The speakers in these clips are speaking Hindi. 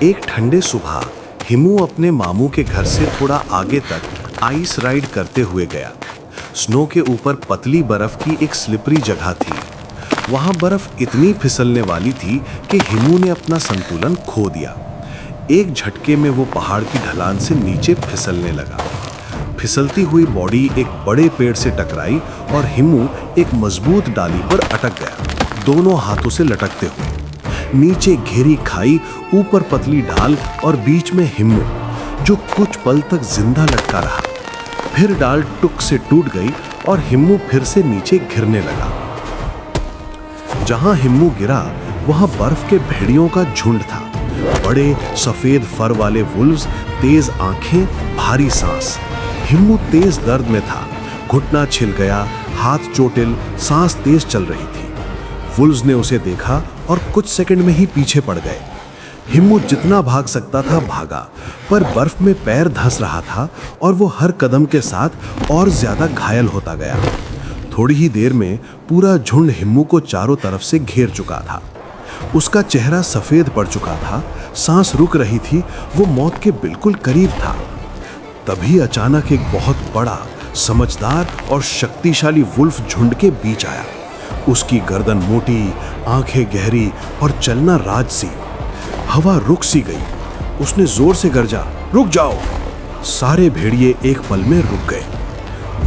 एक ठंडे सुबह हिमू अपने मामू के घर से थोड़ा आगे तक आइस राइड करते हुए गया। स्नो के ऊपर पतली बर्फ की एक स्लिपरी जगह थी। वहां बर्फ इतनी फिसलने वाली थी कि हिमू ने अपना संतुलन खो दिया। एक झटके में वो पहाड़ की ढलान से नीचे फिसलने लगा। फिसलती हुई बॉडी एक बड़े पेड़ से टकराई और हिमू एक मजबूत डाली पर अटक गया, दोनों हाथों से लटकते हुए। नीचे घेरी खाई, ऊपर पतली ढाल और बीच में हिम्मू, जो कुछ पल तक जिंदा लटका रहा। फिर डाल टुक से टूट गई और हिम्मू फिर से नीचे गिरने लगा। जहां हिम्मू गिरा वहां बर्फ के भेड़ियों का झुंड था। बड़े सफेद फर वाले वुल्व्स, तेज आंखें, भारी सांस। हिम्मू तेज दर्द में था, घुटना छिल गया, हाथ चोटिल, सांस तेज चल रही थी। वुल्व्स ने उसे देखा और कुछ सेकंड में ही पीछे पड़ गए। हिम्मू जितना भाग सकता था भागा, पर बर्फ में पैर धंस रहा था और वो हर कदम के साथ और ज्यादा घायल होता गया। थोड़ी ही देर में पूरा झुंड हिम्मू को चारों तरफ से घेर चुका था। उसका चेहरा सफेद पड़ चुका था, सांस रुक रही थी, वो मौत के बिल्कुल करीब था। तभी अचानक एक बहुत बड़ा, समझदार और शक्तिशाली वुल्फ झुंड के बीच आया। उसकी गर्दन मोटी, आंखें गहरी और चलना राजसी। हवा रुक सी गई। उसने जोर से गर्जा, रुक जाओ। सारे भेड़िए एक पल में रुक गए।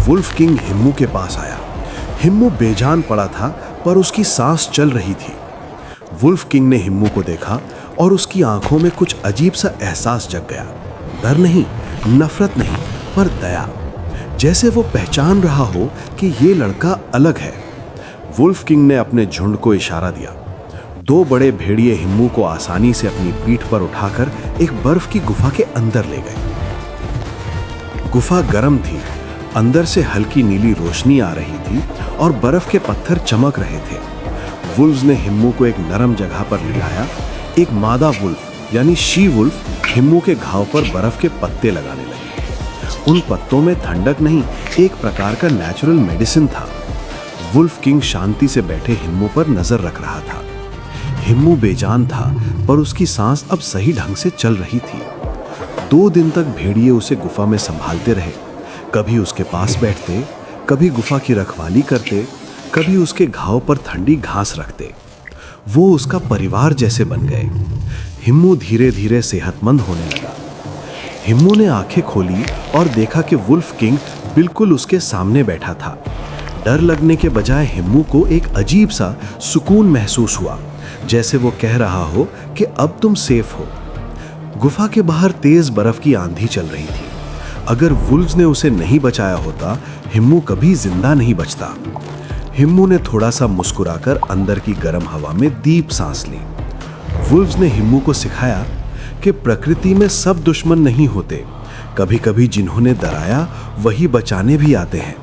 वुल्फ किंग हिम्मू के पास आया। हिम्मू बेजान पड़ा था, पर उसकी सांस चल रही थी। वुल्फ किंग ने हिम्मू को देखा और उसकी आंखों में कुछ अजीब सा एहसास जग गया। डर नहीं, नफरत नहीं, पर दया। जैसे वो पहचान रहा हो कि ये लड़का अलग है। वुल्फ किंग ने अपने झुंड को इशारा दिया। दो बड़े भेड़िए हिम्मू को आसानी से अपनी पीठ पर उठाकर एक बर्फ की गुफा के अंदर ले गए। गुफा गर्म थी, अंदर से हल्की नीली रोशनी आ रही थी और बर्फ के पत्थर चमक रहे थे। वुल्व्स ने हिम्मू को एक नरम जगह पर ले आया। एक मादा वुल्फ यानी शी वुल्फ हिम्मू के घाव पर बर्फ के पत्ते लगाने लगी। उन पत्तों में ठंडक नहीं, एक प्रकार का नेचुरल मेडिसिन था। वुल्फ किंग शांति से बैठे हिम्मू पर नजर रख रहा था। हिम्मू बेजान था, पर उसकी सांस अब सही ढंग से चल रही थी। 2 दिन तक भेड़िए उसे गुफा में संभालते रहे। कभी उसके पास बैठते, कभी गुफा की रखवाली करते, कभी उसके घाव पर ठंडी घास रखते। वो उसका परिवार जैसे बन गए। हिम्मू धीरे धीरे सेहतमंद होने लगा। हिम्मू ने आंखें खोली और देखा कि वुल्फ किंग बिल्कुल उसके सामने बैठा था। डर लगने के बजाय हिम्मू को एक अजीब सा सुकून महसूस हुआ, जैसे वो कह रहा हो कि अब तुम सेफ हो। गुफा के बाहर तेज बर्फ की आंधी चल रही थी। अगर वुल्व्स ने उसे नहीं बचाया होता, हिम्मू कभी जिंदा नहीं बचता। हिम्मू ने थोड़ा सा मुस्कुराकर अंदर की गर्म हवा में डीप सांस ली। वुल्व्स ने हिम्मू को सिखाया कि प्रकृति में सब दुश्मन नहीं होते। कभी कभी जिन्होंने डराया वही बचाने भी आते हैं।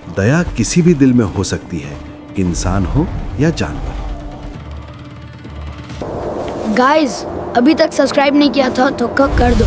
दया किसी भी दिल में हो सकती है, इंसान हो या जानवर। गाइस, अभी तक सब्सक्राइब नहीं किया था तो कर दो।